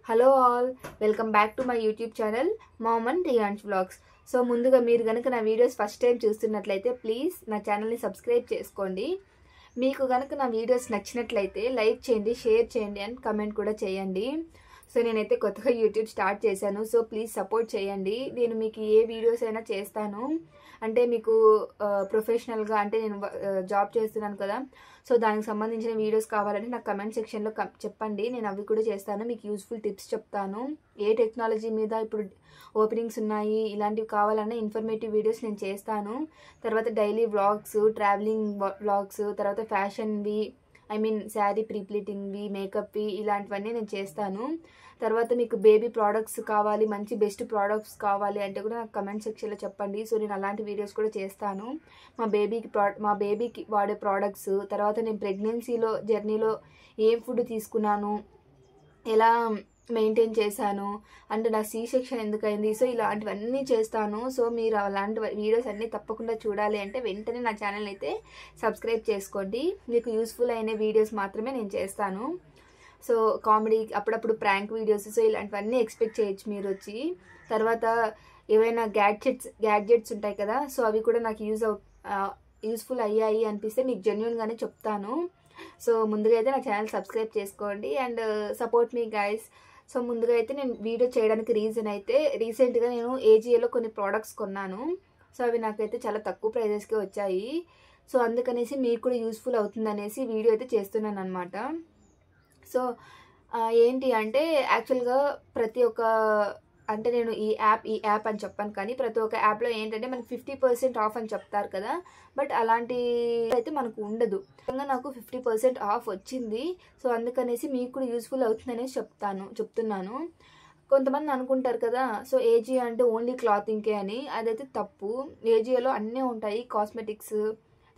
Hello all, welcome back to my YouTube channel mom and Riyaan's vlogs. So ముందుగా మీరు కనుక నా వీడియోస్ ఫస్ట్ టైం చూస్తున్నట్లయితే ప్లీజ్ నా ఛానల్ని సబ్స్క్రైబ్ చేసుకోండి. మీకు కనుక నా వీడియోస్ నచ్చినట్లయితే లైక్ చేయండి, షేర్ చేయండి అండ్ కమెంట్ కూడా చేయండి. సో నేనైతే కొత్తగా యూట్యూబ్ స్టార్ట్ చేశాను, సో ప్లీజ్ సపోర్ట్ చేయండి. నేను మీకు ఏ వీడియోస్ అయినా చేస్తాను, అంటే మీకు ప్రొఫెషనల్గా అంటే నేను జాబ్ చేస్తున్నాను కదా, సో దానికి సంబంధించిన వీడియోస్ కావాలంటే నాకు కమెంట్ సెక్షన్లో చెప్పండి, నేను అవి కూడా చేస్తాను. మీకు యూస్ఫుల్ టిప్స్ చెప్తాను, ఏ టెక్నాలజీ మీద ఇప్పుడు ఓపెనింగ్స్ ఉన్నాయి ఇలాంటివి కావాలన్నా ఇన్ఫర్మేటివ్ వీడియోస్ నేను చేస్తాను. తర్వాత డైలీ వ్లాగ్స్, ట్రావెలింగ్ వ్లాగ్స్, తర్వాత ఫ్యాషన్వి, ఐ మీన్ శారీ ప్రీప్లీటింగ్వి, మేకప్వి ఇలాంటివన్నీ నేను చేస్తాను. తర్వాత మీకు బేబీ ప్రోడక్ట్స్ కావాలి, మంచి బెస్ట్ ప్రోడక్ట్స్ కావాలి అంటే కూడా నాకు కమెంట్ సెక్షన్లో చెప్పండి. సో నేను అలాంటి వీడియోస్ కూడా చేస్తాను. మా బేబీకి వాడే ప్రోడక్ట్స్, తర్వాత నేను ప్రెగ్నెన్సీలో జర్నీలో ఏం ఫుడ్ తీసుకున్నాను, ఎలా మెయింటైన్ చేశాను, అంటే నా సీ సెక్షన్ ఎందుకైంది, సో ఇలాంటివన్నీ చేస్తాను. సో మీరు అలాంటి వీడియోస్ అన్నీ తప్పకుండా చూడాలి అంటే వెంటనే నా ఛానల్ అయితే సబ్స్క్రైబ్ చేసుకోండి. మీకు యూస్ఫుల్ అయిన వీడియోస్ మాత్రమే నేను చేస్తాను. సో కామెడీ, అప్పుడప్పుడు ప్రాంక్ వీడియోస్, సో ఇలాంటివన్నీ ఎక్స్పెక్ట్ చేయొచ్చు మీరు వచ్చి. తర్వాత ఏవైనా గ్యాడ్జెట్స్ ఉంటాయి కదా, సో అవి కూడా నాకు యూస్ఫుల్ అయ్యాయి అనిపిస్తే మీకు జెన్యూన్గానే చెప్తాను. సో ముందుగా అయితే నా ఛానల్ సబ్స్క్రైబ్ చేసుకోండి and support me guys. So ముందుగా అయితే నేను వీడియో చేయడానికి రీజన్ అయితే రీసెంట్గా నేను ఏజియోలో కొన్ని ప్రోడక్ట్స్ కొన్నాను. సో అవి నాకైతే చాలా తక్కువ ప్రైజెస్కే వచ్చాయి. సో అందుకనేసి మీకు కూడా యూస్ఫుల్ అవుతుందనేసి వీడియో అయితే చేస్తున్నాను అనమాట. సో ఏంటి అంటే యాక్చువల్గా ప్రతి ఒక్క, అంటే నేను ఈ యాప్ అని చెప్పాను, కానీ ప్రతి ఒక్క యాప్లో ఏంటంటే మనకి 50% ఆఫ్ అని చెప్తారు కదా, బట్ అలాంటి అయితే మనకు ఉండదు. నాకు 50% ఆఫ్ వచ్చింది. సో అందుకనేసి మీకు కూడా యూస్ఫుల్ అవుతుందనేసి చెప్తున్నాను. కొంతమంది అనుకుంటారు కదా, సో ఏజియో అంటే ఓన్లీ క్లాతింగ్కే అని, అదైతే తప్పు. ఏజియోలో అన్నీ ఉంటాయి, కాస్మెటిక్స్,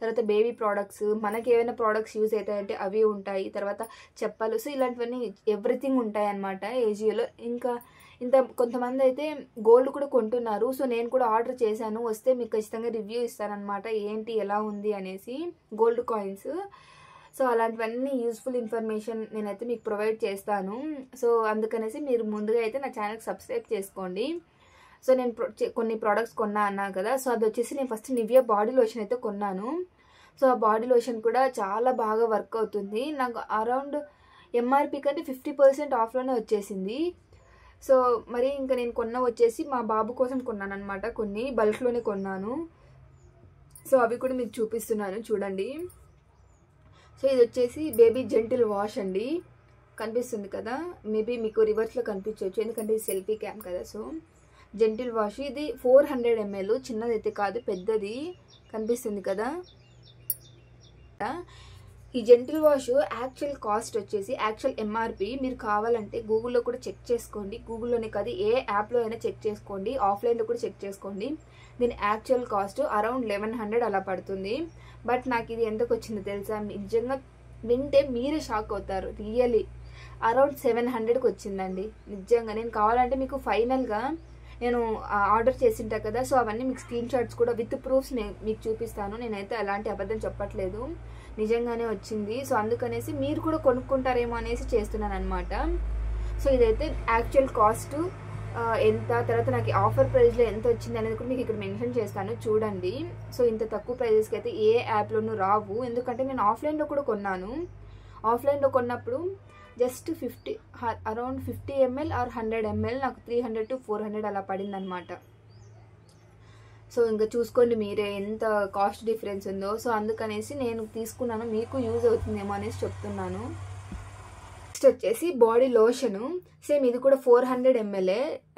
తర్వాత బేబీ ప్రోడక్ట్స్, మనకి ఏమైనా ప్రోడక్ట్స్ యూజ్ అవుతాయంటే అవి ఉంటాయి, తర్వాత చెప్పలు, సో ఇలాంటివన్నీ ఎవ్రీథింగ్ ఉంటాయి అన్నమాట ఏజియోలో. ఇంకా కొంతమంది అయితే గోల్డ్ కూడా కొంటున్నారు. సో నేను కూడా ఆర్డర్ చేశాను, వస్తే మీకు ఖచ్చితంగా రివ్యూ ఇస్తానన్నమాట, ఏంటి ఎలా ఉంది అనేసి, గోల్డ్ కాయిన్స్. సో అలాంటివన్నీ యూస్ఫుల్ ఇన్ఫర్మేషన్ నేనైతే మీకు ప్రొవైడ్ చేస్తాను. సో అందుకనేసి మీరు ముందుగా అయితే నా ఛానల్కి సబ్స్క్రైబ్ చేసుకోండి. సో నేను కొన్ని ప్రోడక్ట్స్ కొన్నా అన్నా కదా, సో అది వచ్చేసి నేను ఫస్ట్ నివియా బాడీ లోషన్ అయితే కొన్నాను. సో ఆ బాడీ లోషన్ కూడా చాలా బాగా వర్క్ అవుతుంది. నాకు అరౌండ్ ఎంఆర్పి కంటే 50% ఆఫ్లోనే వచ్చేసింది. సో మరి ఇంకా నేను వచ్చేసి మా బాబు కోసం కొన్నాను అనమాట, కొన్ని బల్క్లోనే కొన్నాను. సో అవి కూడా మీకు చూపిస్తున్నాను చూడండి. సో ఇది వచ్చేసి బేబీ జెంటిల్ వాష్ అండి, కనిపిస్తుంది కదా, మేబీ మీకు రివర్స్లో కనిపించవచ్చు ఎందుకంటే ఇది సెల్ఫీ క్యామ్ కదా. సో జెంటిల్ వాష్ ఇది 400 ml, చిన్నదైతే కాదు, పెద్దది, కనిపిస్తుంది కదా. ఈ జెంటిల్ వాష్ యాక్చువల్ కాస్ట్ వచ్చేసి యాక్చువల్ ఎంఆర్పి మీరు కావాలంటే గూగుల్లో కూడా చెక్ చేసుకోండి, గూగుల్లోనే కాదు ఏ యాప్లో అయినా చెక్ చేసుకోండి, ఆఫ్లైన్లో కూడా చెక్ చేసుకోండి. దీని యాక్చువల్ కాస్ట్ అరౌండ్ 1100 అలా పడుతుంది. బట్ నాకు ఇది ఎంతకు వచ్చిందో తెలుసా, నిజంగా వింటే మీరే షాక్ అవుతారు. రియల్లీ అరౌండ్ 700కి వచ్చిందండి. నిజంగా నేను కావాలంటే మీకు ఫైనల్గా నేను ఆర్డర్ చేసింటా కదా, సో అవన్నీ మీకు స్క్రీన్ షాట్స్ కూడా విత్ ప్రూఫ్స్ మీకు చూపిస్తాను. నేనైతే అలాంటి అబద్ధం చెప్పట్లేదు, నిజంగానే వచ్చింది. సో అందుకనేసి మీరు కూడా కొనుక్కుంటారేమో అనేసి చేస్తున్నాను అనమాట. సో ఇదైతే యాక్చువల్ కాస్ట్ ఎంత, తర్వాత నాకు ఆఫర్ ప్రైస్లో ఎంత వచ్చింది అనేది కూడా మీకు ఇక్కడ మెన్షన్ చేస్తాను చూడండి. సో ఇంత తక్కువ ప్రైజెస్కి అయితే ఏ యాప్లోనూ రావు, ఎందుకంటే నేను ఆఫ్లైన్లో కూడా కొన్నాను. ఆఫ్లైన్లో కొన్నప్పుడు just around 50 ml or 100 ml నాకు 300 to 400 అలా పడింది అనమాట. సో ఇంకా చూసుకోండి మీరే ఎంత కాస్ట్ డిఫరెన్స్ ఉందో. సో అందుకనేసి నేను తీసుకున్నాను, మీకు యూజ్ అవుతుందేమో అనేసి చెప్తున్నాను. నెక్స్ట్ వచ్చేసి బాడీ లోషను, సేమ్ ఇది కూడా 400 ml.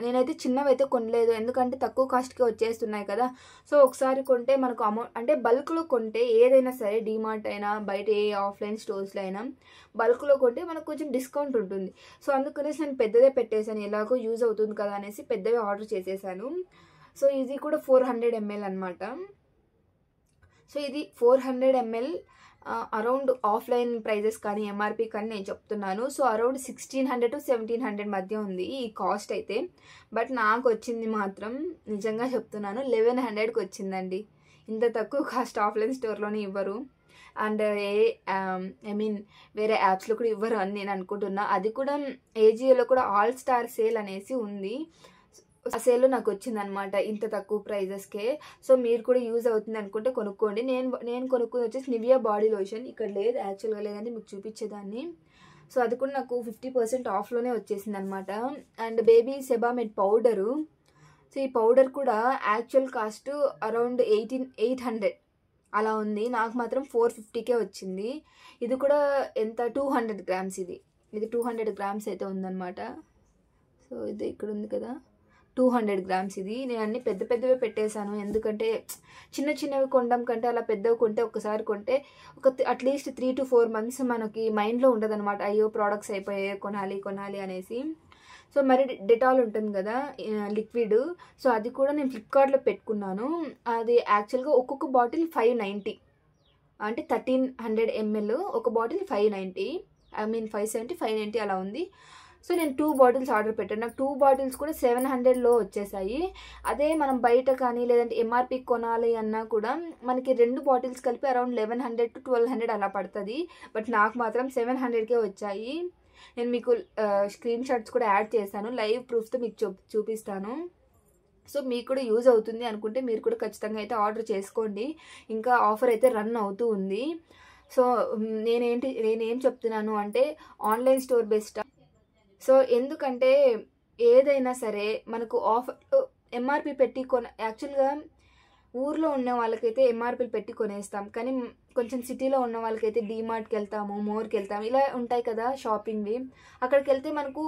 నేనైతే చిన్నవైతే కొనలేదు, ఎందుకంటే తక్కువ కాస్ట్కి వచ్చేస్తున్నాయి కదా. సో ఒకసారి కొంటే మనకు అమౌంట్, అంటే బల్క్లో కొంటే ఏదైనా సరే, డీమార్ట్ అయినా బయట ఏ ఆఫ్లైన్ స్టోర్స్లో అయినా బల్క్లో కొంటే మనకు కొంచెం డిస్కౌంట్ ఉంటుంది. సో అందుకనేసి నేను పెద్దదే పెట్టేశాను, ఎలాగో యూజ్ అవుతుంది కదా అనేసి పెద్దవే ఆర్డర్ చేసేసాను. సో ఇది కూడా 400 ml అనమాట. సో ఇది 400 ml అరౌండ్ ఆఫ్లైన్ ప్రైజెస్ కానీ ఎంఆర్పి కానీ నేను చెప్తున్నాను. సో అరౌండ్ 1600 to 1700 మధ్య ఉంది ఈ కాస్ట్ అయితే. బట్ నాకు వచ్చింది మాత్రం నిజంగా చెప్తున్నాను 1100కి వచ్చిందండి. ఇంత తక్కువ కాస్ట్ ఆఫ్లైన్ స్టోర్లోనే ఇవ్వరు. అండ్ ఐ మీన్ వేరే యాప్స్లో కూడా ఇవ్వరు అని నేను అనుకుంటున్నా. అది కూడా ఏజియోలో కూడా ఆల్ స్టార్ సేల్ అనేసి ఉంది. ఆ సేల్లో నాకు వచ్చిందనమాట ఇంత తక్కువ ప్రైజెస్కే. సో మీరు కూడా యూజ్ అవుతుంది అనుకుంటే కొనుక్కోండి. నేను కొనుక్కుంది వచ్చేసి నివియా బాడీ లోషన్. ఇక్కడ లేదు, యాక్చువల్గా లేదంటే మీకు చూపించేదాన్ని. సో అది కూడా నాకు 50% ఆఫ్లోనే వచ్చేసింది అనమాట. And baby Sebamed powder. So ఈ పౌడర్ కూడా యాక్చువల్ కాస్ట్ అరౌండ్ 800 అలా ఉంది. నాకు మాత్రం 450కే వచ్చింది. ఇది కూడా ఎంత 200 గ్రామ్స్. ఇది 200 గ్రామ్స్ అయితే ఉందన్నమాట. సో ఇది ఇక్కడ ఉంది కదా, 200 గ్రామ్స్. ఇది నేను అన్ని పెద్ద పెద్దవే పెట్టేశాను, ఎందుకంటే చిన్న చిన్నవి కొనడం కంటే అలా పెద్దవి కొంటే ఒకసారి కొంటే అట్లీస్ట్ 3 to 4 months మనకి మైండ్లో ఉండదు అనమాట, అయ్యో ప్రోడక్ట్స్ అయిపోయాయి కొనాలి అనేసి. సో మరి డెటాల్ ఉంటుంది కదా లిక్విడ్, సో అది కూడా నేను ఫ్లిప్కార్ట్లో పెట్టుకున్నాను. అది యాక్చువల్గా ఒక్కొక్క బాటిల్ 590, అంటే 1300 ml ఒక బాటిల్ 590, ఐ మీన్ 570 590 అలా ఉంది. సో నేను 2 బాటిల్స్ ఆర్డర్ పెట్టాను. నాకు 2 బాటిల్స్ కూడా 700లో వచ్చేసాయి. అదే మనం బయట కానీ లేదంటే ఎంఆర్పి కొనాలి అన్నా కూడా మనకి 2 బాటిల్స్ కలిపి అరౌండ్ 1100 to 1200 అలా పడుతుంది. బట్ నాకు మాత్రం 700కే వచ్చాయి. నేను మీకు స్క్రీన్ షాట్స్ కూడా యాడ్ చేశాను, లైవ్ ప్రూఫ్తో మీకు చూపిస్తాను. సో మీకు కూడా యూజ్ అవుతుంది అనుకుంటే మీరు కూడా ఖచ్చితంగా అయితే ఆర్డర్ చేసుకోండి. ఇంకా ఆఫర్ అయితే రన్ అవుతూ ఉంది. సో నేనేం చెప్తున్నాను అంటే ఆన్లైన్ స్టోర్ బెస్ట్. సో ఎందుకంటే ఏదైనా సరే మనకు ఆఫర్ ఎంఆర్పి పెట్టి యాక్చువల్గా ఊర్లో ఉన్న వాళ్ళకైతే ఎంఆర్పీలు పెట్టి కొనేస్తాం, కానీ కొంచెం సిటీలో ఉన్న వాళ్ళకైతే డీమార్ట్కి వెళ్తాము, మోర్కి వెళ్తాము, ఇలా ఉంటాయి కదా షాపింగ్వి. అక్కడికి వెళ్తే మనకు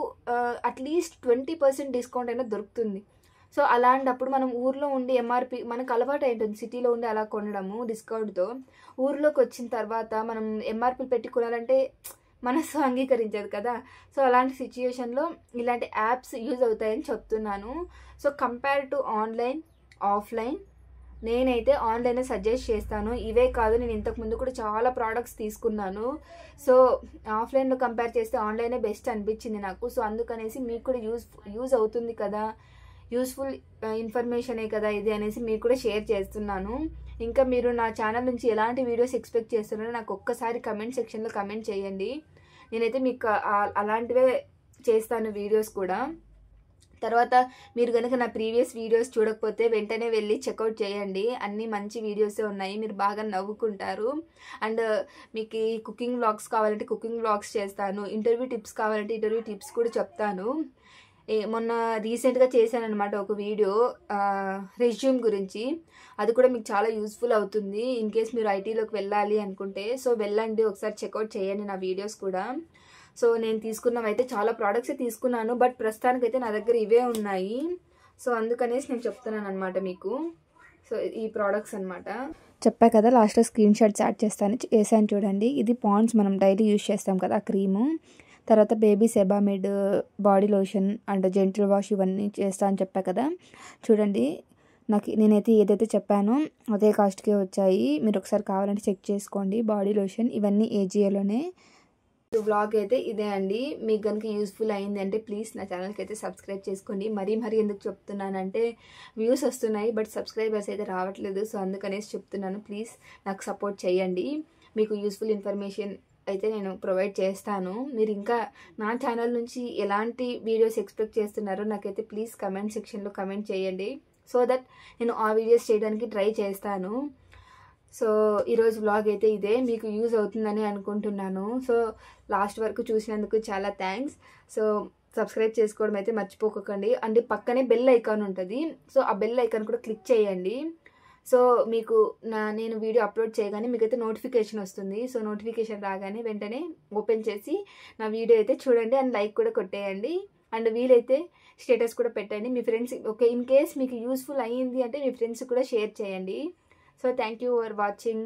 అట్లీస్ట్ 20% డిస్కౌంట్ అయినా దొరుకుతుంది. సో అలాంటప్పుడు మనం ఊర్లో ఉండి ఎంఆర్పి మనకు అలవాటు ఉంటుంది, సిటీలో ఉండి అలా కొనడము డిస్కౌంట్తో. ఊర్లోకి వచ్చిన తర్వాత మనం ఎంఆర్పీలు పెట్టి కొనాలంటే మనసు అంగీకరించదు కదా. సో అలాంటి సిచ్యుయేషన్లో ఇలాంటి యాప్స్ యూజ్ అవుతాయని చెప్తున్నాను. So compare to online offline నేనైతే ఆన్లైన్ సజెస్ట్ చేస్తాను. ఇవే కాదు, నేను ఇంతకుముందు కూడా చాలా ప్రోడక్ట్స్ తీసుకున్నాను. సో ఆఫ్లైన్లో కంపేర్ చేస్తే ఆన్లైనే బెస్ట్ అనిపించింది నాకు. సో అందుకనేసి మీకు కూడా యూజ్ అవుతుంది కదా, యూస్ఫుల్ ఇన్ఫర్మేషనే కదా ఇది అనేసి మీకు కూడా షేర్ చేస్తున్నాను. ఇంకా మీరు నా ఛానల్ నుంచి ఎలాంటి వీడియోస్ ఎక్స్పెక్ట్ చేస్తున్నారో నాకు ఒక్కసారి కమెంట్ సెక్షన్లో కమెంట్ చేయండి. నేనైతే మీకు అలాంటివే చేస్తాను వీడియోస్ కూడా. తర్వాత మీరు కనుక నా ప్రీవియస్ వీడియోస్ చూడకపోతే వెంటనే వెళ్ళి చెక్అవుట్ చేయండి, అన్నీ మంచి వీడియోసే ఉన్నాయి, మీరు బాగా నవ్వుకుంటారు. అండ్ మీకు కుకింగ్ వ్లాగ్స్ కావాలంటే కుకింగ్ వ్లాగ్స్ చేస్తాను, ఇంటర్వ్యూ టిప్స్ కావాలంటే ఇంటర్వ్యూ టిప్స్ కూడా చెప్తాను. మొన్న రీసెంట్గా చేశాను అనమాట ఒక వీడియో రెజ్యూమ్ గురించి, అది కూడా మీకు చాలా యూస్ఫుల్ అవుతుంది ఇన్ కేస్ మీరు ఐటీలోకి వెళ్ళాలి అనుకుంటే. సో వెళ్ళండి, ఒకసారి చెక్అవుట్ చేయండి నా వీడియోస్ కూడా. సో నేను తీసుకున్నవైతే చాలా ప్రోడక్ట్సే తీసుకున్నాను, బట్ ప్రస్తుతానికైతే నా దగ్గర ఇవే ఉన్నాయి. సో అందుకనేసి నేను చెప్తున్నాను అనమాట మీకు. సో ఈ ప్రోడక్ట్స్ అనమాట, చెప్పా కదా లాస్ట్లో స్క్రీన్ షాట్స్ యాడ్ చేశాను చూడండి. ఇది పాండ్స్ మనం డైలీ యూజ్ చేస్తాం కదా క్రీము. తర్వాత baby Sebamed body lotion and gentle wash ఇవన్నీ చేస్తా అని చెప్పా కదా, చూడండి నేనైతే ఏదైతే చెప్పానో అదే కాస్ట్కే వచ్చాయి. మీరు ఒకసారి కావాలంటే చెక్ చేసుకోండి. బాడీ లోషన్ ఇవన్నీ ఏజియోలోనే. వ్లాగ్ అయితే ఇదే అండి. మీకు కనుక యూస్ఫుల్ అయింది అంటే ప్లీజ్ నా ఛానల్కి అయితే సబ్స్క్రైబ్ చేసుకోండి. మరీ ఎందుకు చెప్తున్నానంటే వ్యూస్ వస్తున్నాయి బట్ సబ్స్క్రైబర్స్ అయితే రావట్లేదు. సో అందుకనేసి చెప్తున్నాను, ప్లీజ్ నాకు సపోర్ట్ చేయండి. మీకు యూస్ఫుల్ ఇన్ఫర్మేషన్ అయితే నేను ప్రొవైడ్ చేస్తాను. మీరు ఇంకా నా ఛానల్ నుంచి ఎలాంటి వీడియోస్ ఎక్స్పెక్ట్ చేస్తున్నారో నాకైతే ప్లీజ్ కమెంట్ సెక్షన్లో కమెంట్ చేయండి, సో దట్ నేను ఆ వీడియోస్ చేయడానికి ట్రై చేస్తాను. సో ఈరోజు వ్లాగ్ అయితే ఇదే, మీకు యూజ్ అవుతుందని అనుకుంటున్నాను. సో లాస్ట్ వరకు చూసినందుకు చాలా థ్యాంక్స్. సో సబ్స్క్రైబ్ చేసుకోవడం అయితే మర్చిపోకండి. అండ్ పక్కనే బెల్ ఐకాన్ ఉంటుంది, సో ఆ బెల్ ఐకాన్ కూడా క్లిక్ చేయండి. సో మీకు నేను వీడియో అప్లోడ్ చేయగానే మీకైతే నోటిఫికేషన్ వస్తుంది. సో నోటిఫికేషన్ రాగానే వెంటనే ఓపెన్ చేసి నా వీడియో అయితే చూడండి అండ్ లైక్ కూడా కొట్టేయండి. అండ్ వీలైతే స్టేటస్ కూడా పెట్టండి మీ ఫ్రెండ్స్. ఓకే, ఇన్ కేస్ మీకు యూస్ఫుల్ అయ్యింది అంటే మీ ఫ్రెండ్స్ కూడా షేర్ చేయండి. So thank you for watching.